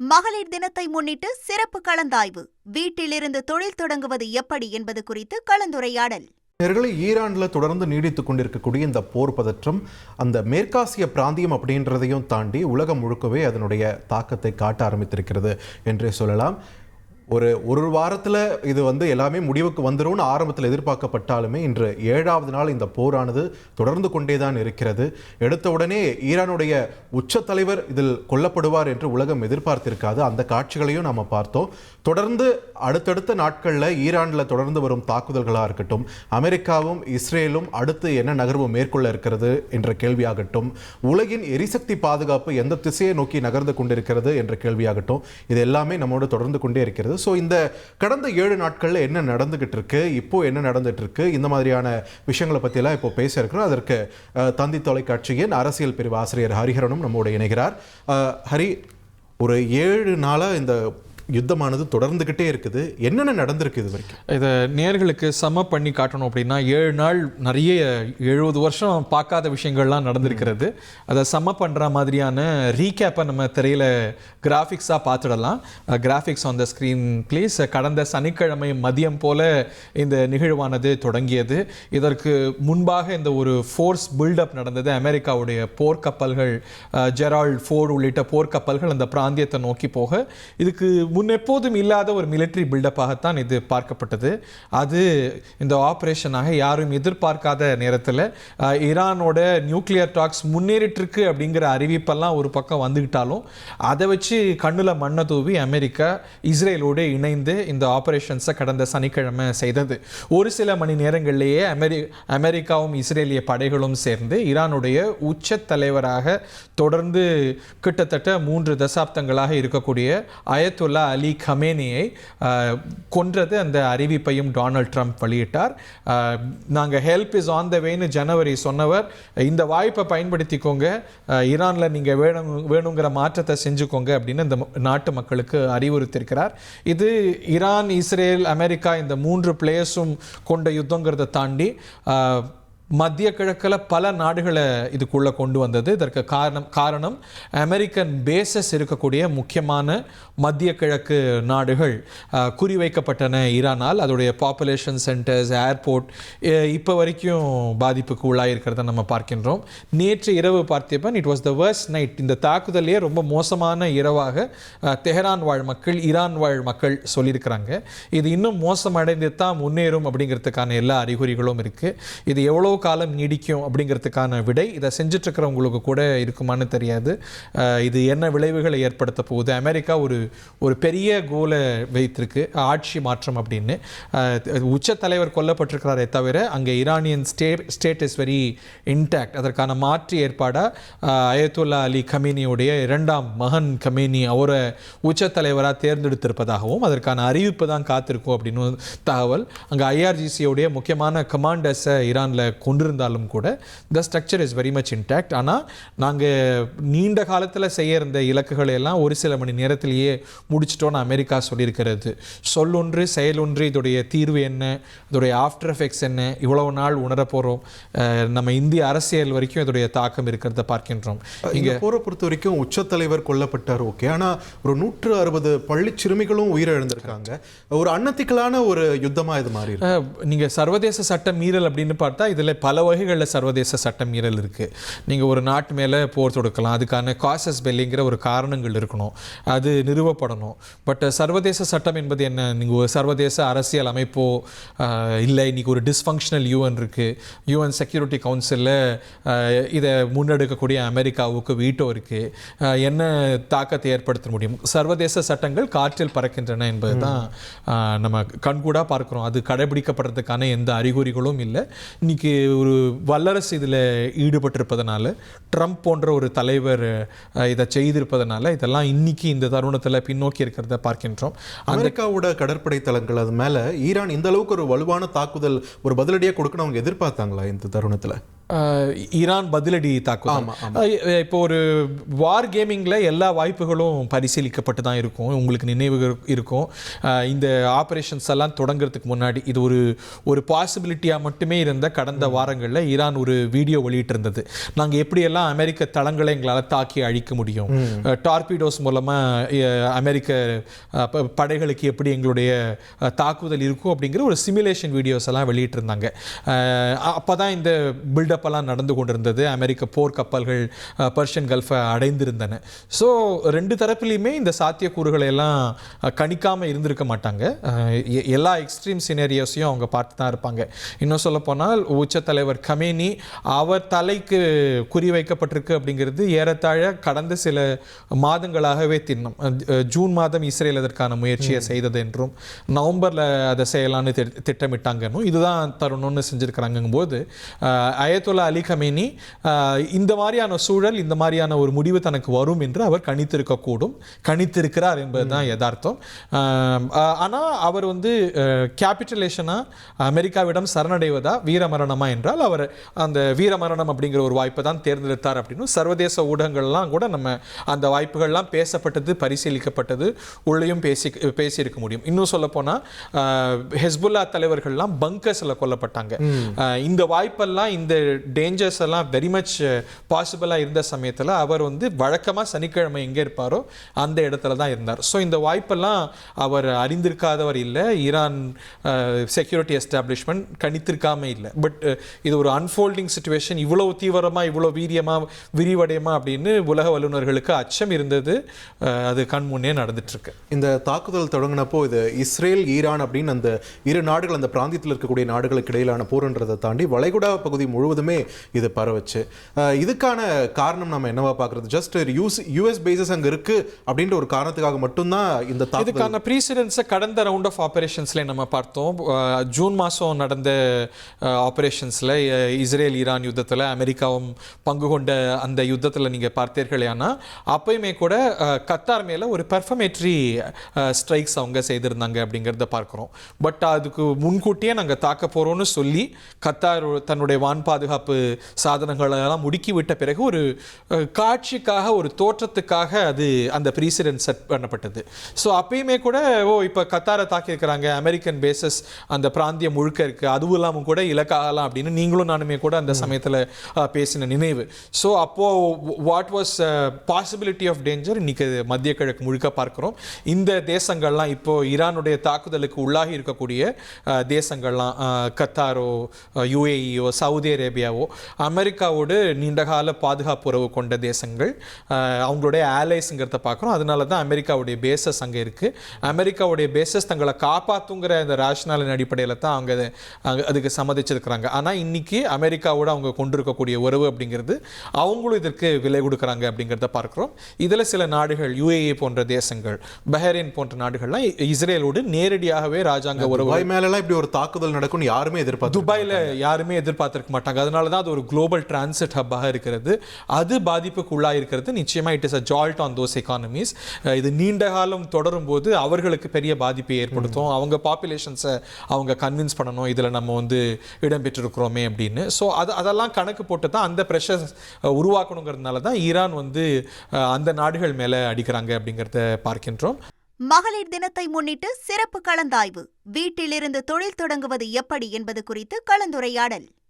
மகளிர் தினத்தை முன்னிட்டு சிறப்பு கலந்தாய்வு. வீட்டிலிருந்து தொழில் தொடங்குவது எப்படி என்பது குறித்து கலந்துரையாடல். ஈரானில் தொடர்ந்து நீடித்துக் கொண்டிருக்கக்கூடிய இந்த போர் பதற்றம் அந்த மேற்காசிய பிராந்தியம் அப்படின்றதையும் தாண்டி உலகம் முழுக்கவே அதனுடைய தாக்கத்தை காட்ட ஆரம்பித்திருக்கிறது என்றே சொல்லலாம். ஒரு வாரத்தில் இது எல்லாமே முடிவுக்கு வந்துடும் ஆரம்பத்தில் எதிர்பார்க்கப்பட்டாலுமே இன்று 7வது நாள் இந்த போரானது தொடர்ந்து கொண்டே தான் இருக்கிறது. எடுத்த உடனே ஈரானுடைய உச்ச தலைவர் இதில் கொல்லப்படுவார் என்று உலகம் எதிர்பார்த்திருக்காது. அந்த காட்சிகளையும் நாம் பார்த்தோம். தொடர்ந்து அடுத்தடுத்த நாட்களில் ஈரானில் தொடர்ந்து வரும் தாக்குதல்களாக இருக்கட்டும், அமெரிக்காவும் இஸ்ரேலும் அடுத்து என்ன நகர்வு மேற்கொள்ள இருக்கிறது என்ற கேள்வியாகட்டும், உலகின் எரிசக்தி பாதுகாப்பு எந்த திசையை நோக்கி நகர்ந்து கொண்டிருக்கிறது என்ற கேள்வியாகட்டும், இது எல்லாமே நம்மோடு தொடர்ந்து கொண்டே இருக்கிறது. ஸோ இந்த கடந்த 7 நாட்களில் என்ன நடந்துகிட்டு இருக்கு, இப்போ என்ன நடந்துட்டு இருக்கு, இந்த மாதிரியான விஷயங்களை பற்றியெல்லாம் இப்போ பேச இருக்கிறோம். அதற்கு தந்தி தொலைக்காட்சியின் அரசியல் பிரிவு ஆசிரியர் ஹரிஹரனும் நம்மோடு இணைகிறார். ஹரி, ஒரு 7 நாளாக இந்த யுத்தமானது தொடர்ந்துகிட்டே இருக்குது. என்னென்ன நடந்திருக்கு இது வரைக்கும்? இதை நேர்களுக்கு சம பண்ணி காட்டணும் அப்படின்னா 7 நாள் நிறைய 70 வருஷம் பார்க்காத விஷயங்கள்லாம் நடந்திருக்கிறது. அதை சம பண்ணுற மாதிரியான ரீகேப்பை நம்ம திரையில் கிராஃபிக்ஸாக பார்த்துடலாம். Graphics on the screen please. கடந்த சனிக்கிழமை மதியம் போல் இந்த நிகழ்வானது தொடங்கியது. இதற்கு முன்பாக இந்த ஒரு ஃபோர்ஸ் பில்டப் நடந்தது. அமெரிக்காவுடைய போர்க்கப்பல்கள், ஜெரால்ட் ஃபோர்டு உள்ளிட்ட போர்க்கப்பல்கள் அந்த பிராந்தியத்தை நோக்கி போக, இதுக்கு முன்னெப்போதும் இல்லாத ஒரு மிலிட்ரி பில்டப்பாகத்தான் இது பார்க்கப்பட்டது. அது இந்த ஆப்ரேஷனாக யாரும் எதிர்பார்க்காத நேரத்தில் ஈரானோட நியூக்ளியர் டாக்ஸ் முன்னேறிட்டு இருக்கு அப்படிங்கிற அறிவிப்பெல்லாம் ஒரு பக்கம் வந்துக்கிட்டாலும் அதை வச்சு கண்ணில் மண்ணை தூவி அமெரிக்கா இஸ்ரேலோடு இணைந்து இந்த ஆப்ரேஷன்ஸை கடந்த சனிக்கிழமை செய்தது. ஒரு சில மணி நேரங்களிலேயே அமெரிக்காவும் இஸ்ரேலிய படைகளும் சேர்ந்து ஈரானுடைய உச்ச தலைவராக தொடர்ந்து கிட்டத்தட்ட 3 தசாப்தங்களாக இருக்கக்கூடிய அயத்துல்லா அலி கமேனியை கொன்றது அந்த அறிவிப்பையும் டொனால்ட் ட்ரம்ப் வெளியிட்டார். நாங்கள் ஹெல்ப் இஸ் ஆன் த வேன்னு ஜனவரி சொன்னவர், இந்த வாய்ப்பை பயன்படுத்திக்கோங்க, ஈரானில் நீங்கள் வேணுங்கிற மாற்றத்தை செஞ்சுக்கோங்க அப்படின்னு இந்த நாட்டு மக்களுக்கு அறிவுறுத்தியிருக்கிறார். இது ஈரான், இஸ்ரேல், அமெரிக்கா இந்த 3 பிளேயர்ஸும் கொண்ட யுத்தங்கிறத தாண்டி மத்திய கிழக்கில் பல நாடுகளை இதுக்குள்ளே கொண்டு வந்தது. இதற்கு காரணம் அமெரிக்கன் பேசஸ் இருக்கக்கூடிய முக்கியமான மத்திய கிழக்கு நாடுகள் குறிவைக்கப்பட்டன ஈரானால். அதோடைய பாப்புலேஷன் சென்டர்ஸ், ஏர்போர்ட் இப்போ வரைக்கும் பாதிப்புக்கு உள்ளாயிருக்கிறத நம்ம பார்க்கின்றோம். நேற்று இரவு பார்த்தப்பன் it was the worst night. இந்த தாக்குதலே ரொம்ப மோசமான இரவாக தெஹரான் வாழ் மக்கள், ஈரான் வாழ் மக்கள் சொல்லியிருக்கிறாங்க. இது இன்னும் மோசமடைந்து தான் முன்னேறும் அப்படிங்கிறதுக்கான எல்லா அறிகுறிகளும் இருக்குது. இது எவ்வளோ காலம் நீடிக்கும் அப்படிங்கிறதுக்கான விடை இதை செஞ்சிட்ருக்கிறவங்களுக்கு கூட இருக்குமான்னு தெரியாது. இது என்ன விளைவுகளை ஏற்படுத்த போகுது? அமெரிக்கா ஒரு பெரிய கோலை வைத்திருக்கு, ஆட்சி மாற்றம் அப்படின்னு. உச்ச தலைவர் கொல்லப்பட்டிருக்கிறாரே தவிர அங்கே Iranian state is very intact. அதற்கான மாற்று ஏற்பாடாக அயத்துல்லா அலி கமேனியுடைய 2ஆம் மகன் கமேனி அவரை உச்ச தலைவராக தேர்ந்தெடுத்திருப்பதாகவும் அதற்கான அறிவிப்பு தான் காத்திருக்கும் அப்படின்னு தகவல். அங்கே IRGCயுடைய முக்கியமான கமாண்டர்ஸை ஈரானில் கொண்டிருந்தாலும் கூட the structure is very much intact. ஆனால் நாங்கள் நீண்ட காலத்தில் செய்ய இருந்த இலக்குகளை எல்லாம் ஒரு சில மணி நேரத்திலேயே முடிச்சிட்டோன்னு அமெரிக்கா சொல்லியிருக்கிறது. சொல்லொன்று செயலொன்று. இதோடைய தீர்வு என்ன, இதோடைய ஆஃப்டர் எஃபெக்ட்ஸ் என்ன, இவ்வளவு நாள் உணரப்போகிறோம். நம்ம இந்திய அரசியல் வரைக்கும் இதோடைய தாக்கம் இருக்கிறத பார்க்கின்றோம். இங்கே போரை பொறுத்த வரைக்கும் உச்ச தலைவர் கொல்லப்பட்டார், ஓகே. ஆனால் ஒரு 160 பள்ளி சிறுமிகளும் உயிரிழந்திருக்காங்க. ஒரு அன்னத்திக்கலான ஒரு யுத்தமாக இது மாறி. நீங்கள் சர்வதேச சட்ட மீறல் அப்படின்னு பார்த்தா இதில் பல வகைகளில் சர்வதேச சட்ட மீறல் இருக்குது. நீங்கள் ஒரு நாட்டு மேலே போர் தொடுக்கலாம், அதுக்கான காசஸ் பெல்லிங்கிற ஒரு காரணங்கள் இருக்கணும், அது நிறுவப்படணும். பட் சர்வதேச சட்டம் என்பது என்ன? நீங்கள் ஒரு சர்வதேச அரசியல் அமைப்போ இல்லை, இன்றைக்கி ஒரு டிஸ்ஃபங்க்ஷனல் UN இருக்குது. UN செக்யூரிட்டி கவுன்சிலில் இதை முன்னெடுக்கக்கூடிய அமெரிக்காவுக்கு வீட்டோ இருக்குது. என்ன தாக்கத்தை ஏற்படுத்த முடியும்? சர்வதேச சட்டங்கள் காற்றில் பறக்கின்றன என்பது தான் நம்ம கண்கூடாக பார்க்குறோம். அது கடைபிடிக்கப்படுறதுக்கான எந்த அறிகுறிகளும் இல்லை. இன்றைக்கி ஒரு வல்லரசு இதில் ஈடுபட்டிருப்பதனால, ட்ரம்ப் போன்ற ஒரு தலைவர் இதை செய்திருப்பதனால இதெல்லாம் இன்னைக்கு இந்த தருணத்தில் பின்னோக்கி இருக்கிறத பார்க்கின்றோம். அமெரிக்காவோட கடற்படை தளங்கள் அது மேலே ஈரான் இந்த அளவுக்கு ஒரு வலுவான தாக்குதல், ஒரு பதிலடியாக கொடுக்கணும் அவங்க எதிர்பார்த்தாங்களா இந்த தருணத்தில்? ஈரான் பதிலடி தாக்குதல். இப்போ ஒரு வார் கேமிங்கில் எல்லா வாய்ப்புகளும் பரிசீலிக்கப்பட்டு தான் இருக்கும். உங்களுக்கு நினைவு இருக்கும், இந்த ஆப்ரேஷன்ஸ் எல்லாம் தொடங்குறதுக்கு முன்னாடி இது ஒரு பாசிபிலிட்டியாக மட்டுமே இருந்த கடந்த வாரங்களில் ஈரான் ஒரு வீடியோ வெளியிட்டிருந்தது. நாங்கள் எப்படியெல்லாம் அமெரிக்க தளங்களை எங்களால் தாக்கி அழிக்க முடியும், டார்பிடோஸ் மூலமாக அமெரிக்க படைகளுக்கு எப்படி எங்களுடைய தாக்குதல் இருக்கும் அப்படிங்கிற ஒரு சிமுலேஷன் வீடியோஸ் எல்லாம் வெளியிட்டிருந்தாங்க. அப்போ தான் இந்த பில்டப் எல்லாம் நடந்து கொண்டிருந்தது. அமெரிக்க போர் கப்பல்கள் பர்ஷியன் கல்ஃபை அடைந்திருந்தன. ஸோ ரெண்டு தரப்புலையுமே இந்த சாத்தியக்கூறுகளை எல்லாம் கணிக்காமல் இருந்திருக்க மாட்டாங்க. எல்லா எக்ஸ்ட்ரீம் சினேரியோஸையும் அவங்க பார்த்து தான் இருப்பாங்க. இன்னும் சொல்ல போனால் உச்ச தலைவர் கமேனி அவர் தலைக்கு குறிவைக்கப்பட்டிருக்கு அப்படிங்கிறது ஏறத்தாழ கடந்த சில மாதங்களாகவே தின்னம். ஜூன் மாதம் இஸ்ரேல் அதற்கான முயற்சியை செய்தது என்றும் நவம்பரில் அதை செய்யலான்னு திட்டமிட்டாங்கன்னு இதுதான் தருணம்னு செஞ்சுருக்கிறாங்கும் போது அயத்துல்லா அலி கமேனி இந்த மாதிரியான சூழல், இந்த மாதிரியான ஒரு முடிவு தனக்கு வரும் என்று அவர் கணித்திருக்கிறார் என்பதுதான் யதார்த்தம். ஆனால் அவர் கேபிட்டலேஷனாக அமெரிக்காவிடம் சரணடைவதா வீரமரணமா என்றால் அவர் அந்த வீரமரணம் அப்படிங்கிற ஒரு வாய்ப்பை தான் தேர்ந்தெடுத்தார் அப்படின்னு சர்வதேச ஊடகங்கள்லாம் கூட நம்ம அந்த வாய்ப்புகள்லாம் பேசப்பட்டது, பரிசீலிக்கப்பட்டது, உள்ளேயும் பேசியிருக்க முடியும். இன்னும் சொல்ல போனால் ஹெஸ்புல்லா தலைவர்கள்லாம் பங்கர்ஸில் கொல்லப்பட்டாங்க. இந்த வாய்ப்பெல்லாம், இந்த டேஞ்சர்ஸ் எல்லாம் வெரி மச் பாசிபிளாக இருந்த சமயத்தில் அவர் வழக்கமாக சனிக்கிழமை எங்கே இருப்பாரோ அந்த இடத்துல தான் இருந்தார். ஸோ இந்த வாய்ப்பெல்லாம் அவர் அறிந்திருக்காதவர் இல்லை, ஈரான் செக்யூரிட்டி எஸ்டாப்ளிஷ்மெண்ட் கணித்திருக்காம இல்லை. பட் இது ஒரு அன்ஃபோல்டிங் சிச்சுவேஷன், இவ்வளவு தீவிரமாக, இவ்வளோ வீரியமாக, விரிவடையுமா அப்படின்னு உலக வல்லுநர்களுக்கு அச்சம் இருந்தது. அது கண் முன்னே நடந்துட்டு இருக்கு. இந்த தாக்குதல் தொடங்கினப்போ இது இஸ்ரேல் ஈரான் அப்படின்னு அந்த இரு நாடுகள், அந்த பிராந்தியத்தில் இருக்கக்கூடிய நாடுகளுக்கு இடையிலான போர்ன்றதை தாண்டி வளைகுடா பகுதி முழுவதுமே இது பரவச்சு. இதுக்கான காரணம் நம்ம என்னவா பார்க்கறது? ஜஸ்ட் யூஎஸ் பேசஸ் அங்கே இருக்கு அப்படின்ற ஒரு காரணத்துக்காக மட்டும்தான் இந்த இதுக்கான ப்ரீசிடென்ட்ஸை கடந்த ரவுண்ட் ஆஃப் ஆபரேஷன்ஸ்ல நம்ம பார்த்தோம். ஜூன் மாதம் நடந்த ஆபரேஷன்ஸில் இஸ்ரேல் ஈரான் யுத்தத்தில் அமெரிக்காவும் பங்கு கொண்ட அந்த யுத்தத்தில் நீங்கள் பார்த்தீர்களே, ஆனால் அப்பயுமே கூட கத்தார் மேலே ஒரு பெர்ஃபர்மேட்ரி ஸ்ட்ரைக்ஸ் அவங்க செய்திருந்தாங்க அப்படிங்கிறத பார்க்குறோம். பட் அதுக்கு முன்கூட்டியே நாங்கள் தாக்க போகிறோம்னு சொல்லி கத்தார் தன்னுடைய வான் பாதுகாப்பு சாதனங்களெல்லாம் முடுக்கி விட்ட பிறகு ஒரு காட்சிக்காக, ஒரு தோற்றத்துக்காக அது அந்த ப்ரீசிடென்ட் செட் பண்ணப்பட்டது. ஸோ அப்பயுமே கூட இப்போ கத்தாரை தாக்கியிருக்கிறாங்க, அமெரிக்கன் பேசஸ் அந்த பிராந்தியம் முழுக்க இருக்குது, அதுவும் இல்லாமல் கூட இலக்காகலாம் அப்படின்னு நீங்களும் நானுமே கூட அந்த சமயத்தில் பேசின நினைவு. ஸோ அப்போது what was possibility of danger இன்னைக்கு மத்திய கிழக்கு முழுக்க பார்க்குறோம். இந்த தேசங்கள்லாம் இப்போது ஈரானுடைய தாக்குதலுக்கு உள்ளாகி இருக்கக்கூடிய தேசங்கள்லாம் கத்தாரோ, யுஏஇயோ, சவுதி அரேபியாவோ அமெரிக்காவோடு நீண்டகால பாதுகாப்பு உறவு கொண்ட தேசங்கள், அவங்களுடைய ஆலைஸுங்கிறத பார்க்குறோம். அதனால தான் அமெரிக்காவுடைய பேசஸ் அங்கே இருக்குது. அமெரிக்காவுடைய பேசஸ் தங்களை காப்பாற்றுங்கிற அந்த ரேஷனலின் அடிப்படையில் தான் அவங்க அதுக்கு சம்மதிச்சிருக்கிறாங்க. ஆனால் இன்னைக்கு அமெரிக்காவோடு அவங்க கொண்டிருக்கக்கூடிய உறவு அப்படிங்கிறது அவங்களும் இதற்கு விலை கொடுக்குறாங்க அப்படிங்கிறத பார்க்குறோம். இதில் சில நாடுகள், யுஏஇ போன்ற தேசங்கள், பஹ்ரைன் போன்ற நாடுகள்லாம் இஸ்ரேலோடு நேரடியாகவே ராஜாங்க உறவு மேலெல்லாம் இப்படி ஒரு தாக்குதல் நடக்கும் யாருமே எதிர்பார்த்து, துபாயில் யாருமே எதிர்பார்த்திருக்க மாட்டாங்க. அதனால தான் அது ஒரு குளோபல் டிரான்சிட் ஹப்பாக இருக்கிறது. அது பாதிப்புக்கு உள்ளாக இருக்கிறது. நிச்சயமாக it is a jolt on those economies. இது நீண்ட காலம் தொடரும் போது அவர்களுக்கு பெரிய பாதிப்பை ஏற்படுத்தும். அவங்க பாப்புலேஷன்ஸை அவங்க கன்வின்ஸ் பண்ணணும், இதில் நம்ம இடம்பெற்றிருக்கிறோமே அப்படின்னு. ஸோ அதெல்லாம் கணக்கு போட்டு தான் அந்த ப்ரெஷர் உருவாக்கணுங்கிறதுனால தான் ஈரான் அந்த நாடுகள் மேலே அடிக்கிறாங்க அப்படிங்கிறத பார்க்கின்றோம். மகளிர் தினத்தை முன்னிட்டு சிறப்பு கலந்தாய்வு. வீட்டிலிருந்து தொழில் தொடங்குவது எப்படி என்பது குறித்து கலந்துரையாடல்.